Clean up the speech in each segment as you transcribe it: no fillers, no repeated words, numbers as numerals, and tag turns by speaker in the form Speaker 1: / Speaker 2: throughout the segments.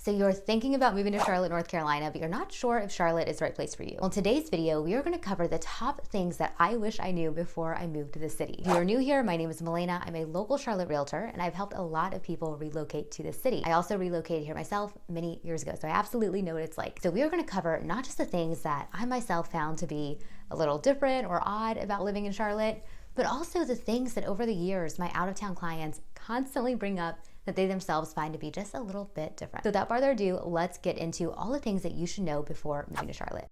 Speaker 1: So you're thinking about moving to Charlotte, North Carolina, but you're not sure if Charlotte is the right place for you. Well, in today's video, we are going to cover the top things that I wish I knew before I moved to the city. If you're new here, my name is Milena. I'm a local Charlotte realtor, and I've helped a lot of people relocate to the city. I also relocated here myself many years ago, so I absolutely know what it's like. So we are going to cover not just the things that I myself found to be a little different or odd about living in Charlotte, but also the things that over the years my out-of-town clients constantly bring up that they themselves find to be just a little bit different. So without further ado, let's get into all the things that you should know before moving to Charlotte.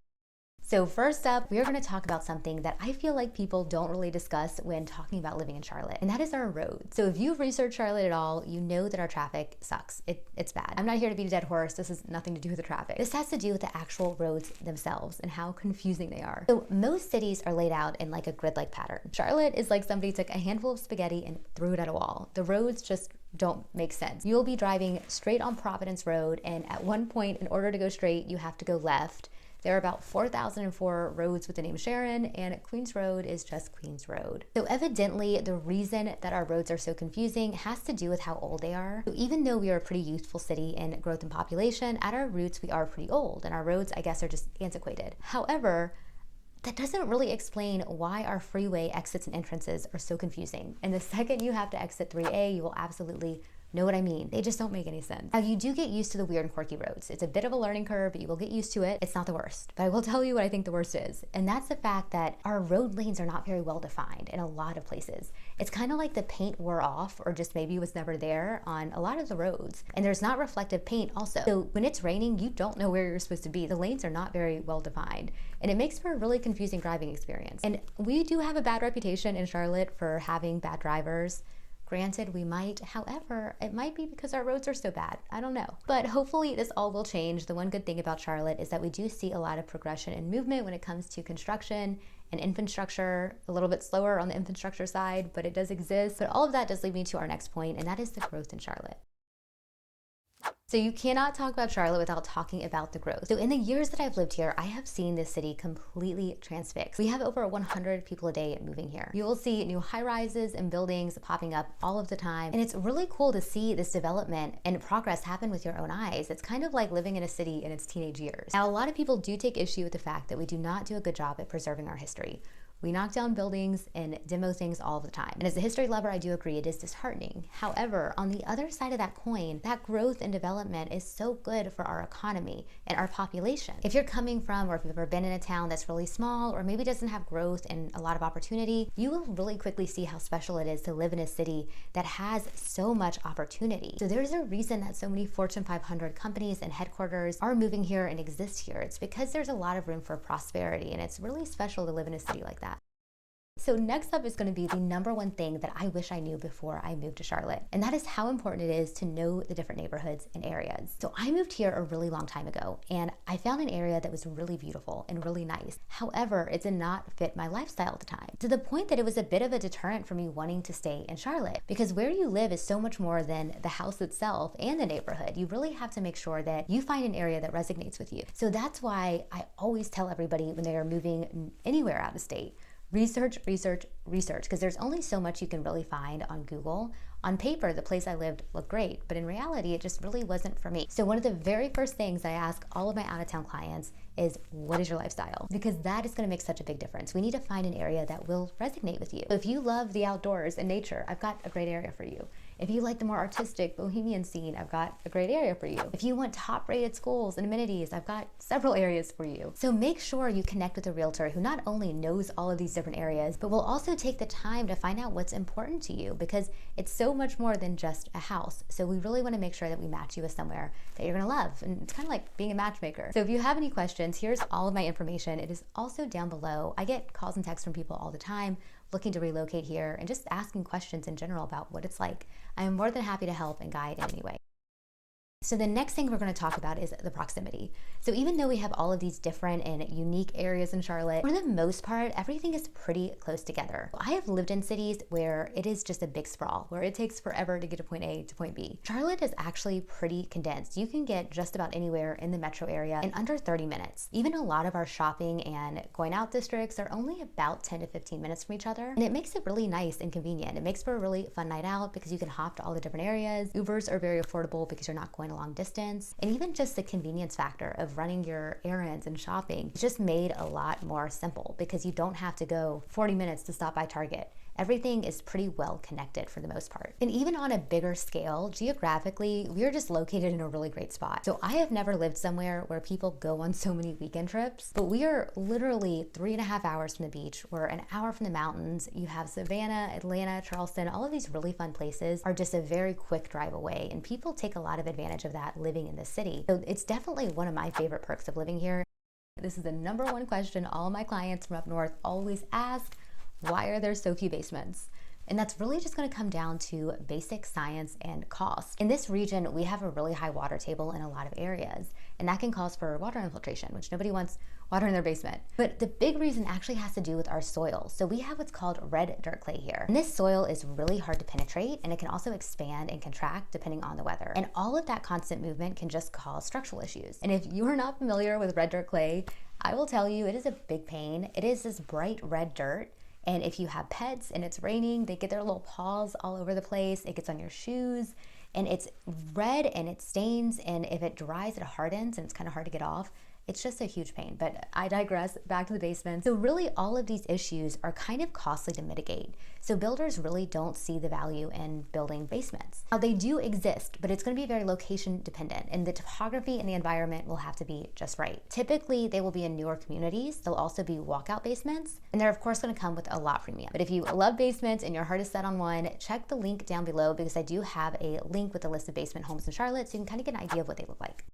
Speaker 1: So first up, we are going to talk about something that I feel like people don't really discuss when talking about living in Charlotte, and that is our roads. So if you've researched Charlotte at all, you know that our traffic sucks. It's bad. I'm not here to beat a dead horse. This has nothing to do with the traffic. This has to do with the actual roads themselves and how confusing they are. So most cities are laid out in like a grid-like pattern. Charlotte is like somebody took a handful of spaghetti and threw it at a wall. The roads just don't make sense. You'll be driving straight on Providence Road, and at one point, in order to go straight, you have to go left. There are about 4,004 roads with the name Sharon, and Queens Road is just Queens Road. So evidently, the reason that our roads are so confusing has to do with how old they are. So even though we are a pretty youthful city in growth and population, at our roots, we are pretty old, and our roads, I guess, are just antiquated. However, that doesn't really explain why our freeway exits and entrances are so confusing. And the second you have to exit 3A, you will absolutely know what I mean. They just don't make any sense. Now, you do get used to the weird and quirky roads. It's a bit of a learning curve, but you will get used to it. It's not the worst. But I will tell you what I think the worst is. And that's the fact that our road lanes are not very well defined in a lot of places. It's kind of like the paint wore off, or just maybe was never there on a lot of the roads. And there's not reflective paint also. So when it's raining, you don't know where you're supposed to be. The lanes are not very well defined. And it makes for a really confusing driving experience. And we do have a bad reputation in Charlotte for having bad drivers. Granted, we might. However, it might be because our roads are so bad. I don't know. But hopefully this all will change. The one good thing about Charlotte is that we do see a lot of progression and movement when it comes to construction and infrastructure. A little bit slower on the infrastructure side, but it does exist. But all of that does lead me to our next point, and that is the growth in Charlotte. So you cannot talk about Charlotte without talking about the growth. So in the years that I've lived here, I have seen this city completely transfixed. We have over 100 people a day moving here. You will see new high rises and buildings popping up all of the time. And it's really cool to see this development and progress happen with your own eyes. It's kind of like living in a city in its teenage years. Now, a lot of people do take issue with the fact that we do not do a good job at preserving our history. We knock down buildings and demo things all the time. And as a history lover, I do agree it is disheartening. However, on the other side of that coin, that growth and development is so good for our economy and our population. If you're coming from, or if you've ever been in a town that's really small, or maybe doesn't have growth and a lot of opportunity, you will really quickly see how special it is to live in a city that has so much opportunity. So there's a reason that so many Fortune 500 companies and headquarters are moving here and exist here. It's because there's a lot of room for prosperity, and it's really special to live in a city like that. So next up is going to be the number one thing that I wish I knew before I moved to Charlotte, and that is how important it is to know the different neighborhoods and areas. So I moved here a really long time ago, and I found an area that was really beautiful and really nice. However, it did not fit my lifestyle at the time, to the point that it was a bit of a deterrent for me wanting to stay in Charlotte, because where you live is so much more than the house itself and the neighborhood. You really have to make sure that you find an area that resonates with you. So that's why I always tell everybody when they are moving anywhere out of state, research, research, research, because there's only so much you can really find on Google. On paper, the place I lived looked great, but in reality, it just really wasn't for me. So one of the very first things I ask all of my out-of-town clients is, what is your lifestyle? Because that is gonna make such a big difference. We need to find an area that will resonate with you. So if you love the outdoors and nature, I've got a great area for you. If you like the more artistic bohemian scene, I've got a great area for you. If you want top-rated schools and amenities, I've got several areas for you. So make sure you connect with a realtor who not only knows all of these different areas, but will also take the time to find out what's important to you, because it's so much more than just a house. So we really want to make sure that we match you with somewhere that you're gonna love. And it's kind of like being a matchmaker. So if you have any questions, here's all of my information. It is also down below. I get calls and texts from people all the time looking to relocate here and just asking questions in general about what it's like. I am more than happy to help and guide in any way. So the next thing we're going to talk about is the proximity. So even though we have all of these different and unique areas in Charlotte, for the most part, everything is pretty close together. I have lived in cities where it is just a big sprawl, where it takes forever to get to point A to point B. Charlotte is actually pretty condensed. You can get just about anywhere in the metro area in under 30 minutes. Even a lot of our shopping and going out districts are only about 10 to 15 minutes from each other. And it makes it really nice and convenient. It makes for a really fun night out because you can hop to all the different areas. Ubers are very affordable because you're not going going a long distance, and even just the convenience factor of running your errands and shopping. It's just made a lot more simple because you don't have to go 40 minutes to stop by Target. Everything is pretty well connected for the most part. And even on a bigger scale, geographically, we are just located in a really great spot. So I have never lived somewhere where people go on so many weekend trips, but we are literally 3.5 hours from the beach. We're an hour from the mountains. You have Savannah, Atlanta, Charleston, all of these really fun places are just a very quick drive away. And people take a lot of advantage of that living in this city. So it's definitely one of my favorite perks of living here. This is the number one question all my clients from up north always ask. Why are there so few basements? And that's really just going to come down to basic science and cost. In this region, we have a really high water table in a lot of areas, and that can cause for water infiltration, which nobody wants water in their basement. But the big reason actually has to do with our soil. So we have what's called red dirt clay here. And this soil is really hard to penetrate, and it can also expand and contract depending on the weather. And all of that constant movement can just cause structural issues. And if you're not familiar with red dirt clay, I will tell you it is a big pain. It is this bright red dirt. And if you have pets and it's raining, they get their little paws all over the place. It gets on your shoes and it's red and it stains. And if it dries, it hardens and it's kind of hard to get off. It's just a huge pain, but I digress. Back to the basement. So really all of these issues are kind of costly to mitigate. So builders really don't see the value in building basements. Now they do exist, but it's gonna be very location dependent and the topography and the environment will have to be just right. Typically they will be in newer communities. They'll also be walkout basements and they're of course gonna come with a lot premium. But if you love basements and your heart is set on one, check the link down below because I do have a link with a list of basement homes in Charlotte so you can kind of get an idea of what they look like.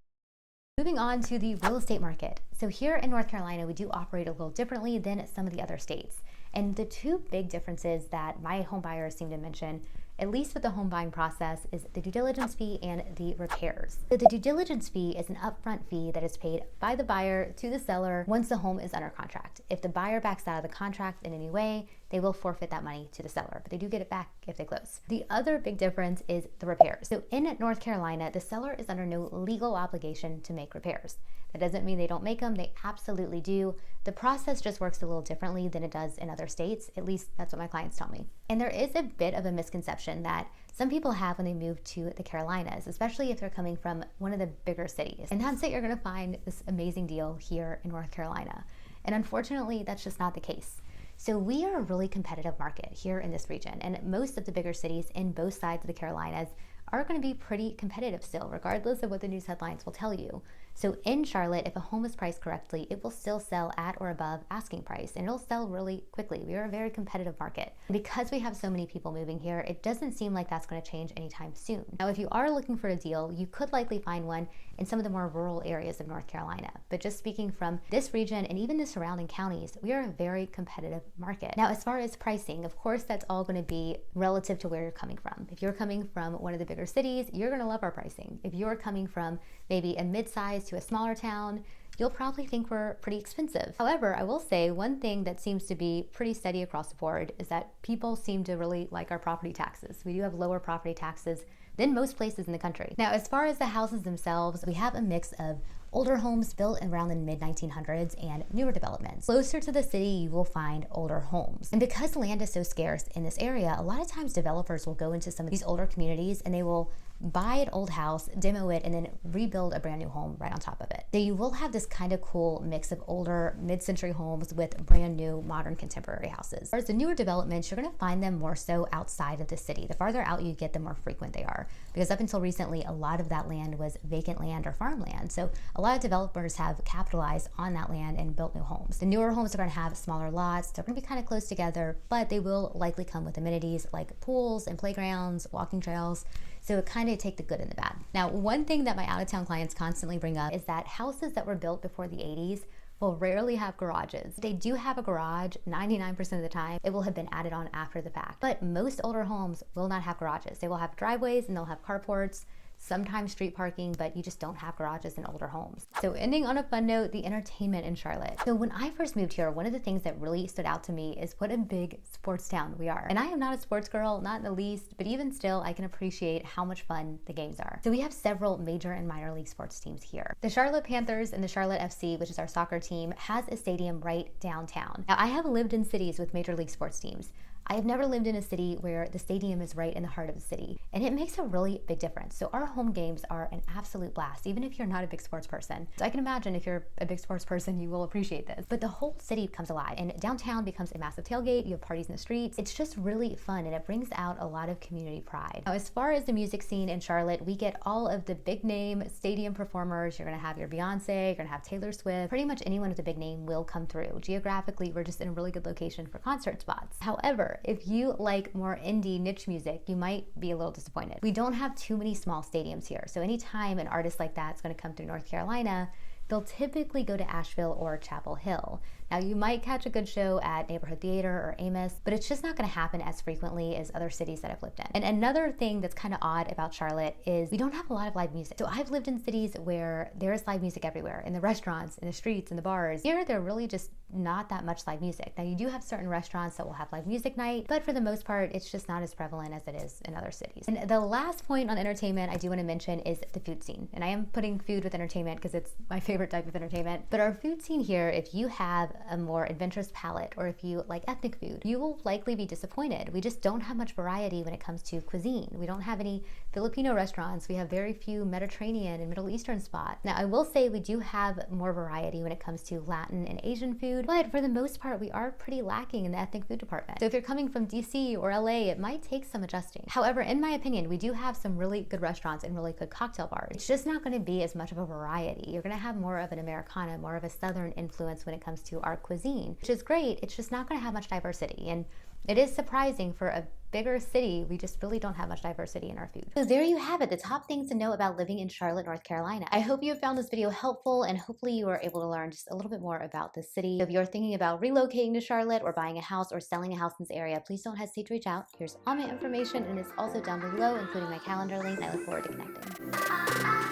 Speaker 1: Moving on to the real estate market. So here in North Carolina, we do operate a little differently than some of the other states. And the two big differences that my home buyers seem to mention, at least with the home buying process, is the due diligence fee and the repairs. So the due diligence fee is an upfront fee that is paid by the buyer to the seller once the home is under contract. If the buyer backs out of the contract in any way, they will forfeit that money to the seller, but they do get it back if they close. The other big difference is the repairs. So in North Carolina, the seller is under no legal obligation to make repairs. That doesn't mean they don't make them, they absolutely do. The process just works a little differently than it does in other states, at least that's what my clients tell me. And there is a bit of a misconception that some people have when they move to the Carolinas, especially if they're coming from one of the bigger cities. And that's that you're gonna find this amazing deal here in North Carolina. And unfortunately, that's just not the case. So we are a really competitive market here in this region, and most of the bigger cities in both sides of the Carolinas are going to be pretty competitive still, regardless of what the news headlines will tell you. So in Charlotte, if a home is priced correctly, it will still sell at or above asking price, and it'll sell really quickly. We are a very competitive market. Because we have so many people moving here, it doesn't seem like that's going to change anytime soon. Now, if you are looking for a deal, you could likely find one in some of the more rural areas of North Carolina. But just speaking from this region and even the surrounding counties, we are a very competitive market. Now, as far as pricing, of course, that's all going to be relative to where you're coming from. If you're coming from one of the bigger cities, you're going to love our pricing. If you're coming from maybe a mid-size to a smaller town, you'll probably think we're pretty expensive. However, I will say one thing that seems to be pretty steady across the board is that people seem to really like our property taxes. We do have lower property taxes than most places in the country. Now, as far as the houses themselves, we have a mix of older homes built around the mid-1900s and newer developments. Closer to the city, you will find older homes. And because land is so scarce in this area, a lot of times developers will go into some of these older communities and they will buy an old house, demo it, and then rebuild a brand new home right on top of it. So you will have this kind of cool mix of older mid-century homes with brand new modern contemporary houses. As the newer developments, you're gonna find them more so outside of the city. The farther out you get, the more frequent they are. Because up until recently, a lot of that land was vacant land or farmland. So a lot of developers have capitalized on that land and built new homes. The newer homes are gonna have smaller lots. They're gonna be kind of close together, but they will likely come with amenities like pools and playgrounds, walking trails. So it kind of take the good and the bad. Now, one thing that my out-of-town clients constantly bring up is that houses that were built before the 80s will rarely have garages. They do have a garage 99% of the time. It will have been added on after the fact. But most older homes will not have garages. They will have driveways and they'll have carports, sometimes street parking, but you just don't have garages in older homes. So ending on a fun note, the entertainment in Charlotte. So when I first moved here, one of the things that really stood out to me is what a big sports town we are. And I am not a sports girl, not in the least, but even still, I can appreciate how much fun the games are. So we have several major and minor league sports teams here. The Charlotte Panthers and the Charlotte FC, which is our soccer team, has a stadium right downtown. Now, I have lived in cities with major league sports teams. I have never lived in a city where the stadium is right in the heart of the city, and it makes a really big difference. So our home games are an absolute blast, even if you're not a big sports person. So I can imagine if you're a big sports person, you will appreciate this. But the whole city comes alive, and downtown becomes a massive tailgate. You have parties in the streets. It's just really fun, and it brings out a lot of community pride. Now, as far as the music scene in Charlotte, we get all of the big name stadium performers. You're gonna have your Beyonce, you're gonna have Taylor Swift. Pretty much anyone with a big name will come through. Geographically, we're just in a really good location for concert spots. However, if you like more indie niche music, you might be a little disappointed. We don't have too many small stadiums here. So anytime an artist like that's gonna come through North Carolina, they'll typically go to Asheville or Chapel Hill. Now, you might catch a good show at Neighborhood Theater or Amos, but it's just not gonna happen as frequently as other cities that I've lived in. And another thing that's kind of odd about Charlotte is we don't have a lot of live music. So I've lived in cities where there's live music everywhere, in the restaurants, in the streets, in the bars. Here, there really just not that much live music. Now, you do have certain restaurants that will have live music night, but for the most part, it's just not as prevalent as it is in other cities. And the last point on entertainment I do want to mention is the food scene. And I am putting food with entertainment because it's my favorite type of entertainment. But our food scene here, if you have a more adventurous palate or if you like ethnic food, you will likely be disappointed. We just don't have much variety when it comes to cuisine. We don't have any Filipino restaurants. We have very few Mediterranean and Middle Eastern spots. Now, I will say we do have more variety when it comes to Latin and Asian food, but for the most part, we are pretty lacking in the ethnic food department. So if you're coming from DC or LA, it might take some adjusting. However, in my opinion, we do have some really good restaurants and really good cocktail bars. It's just not gonna be as much of a variety. You're gonna have more of an Americana, more of a Southern influence when it comes to our cuisine, which is great. It's just not gonna have much diversity. And it is surprising for a bigger city, we just really don't have much diversity in our food. So there you have it, the top things to know about living in Charlotte, North Carolina. I hope you have found this video helpful and hopefully you are able to learn just a little bit more about the city. If you're thinking about relocating to Charlotte or buying a house or selling a house in this area, please don't hesitate to reach out. Here's all my information and it's also down below, including my calendar link, and I look forward to connecting.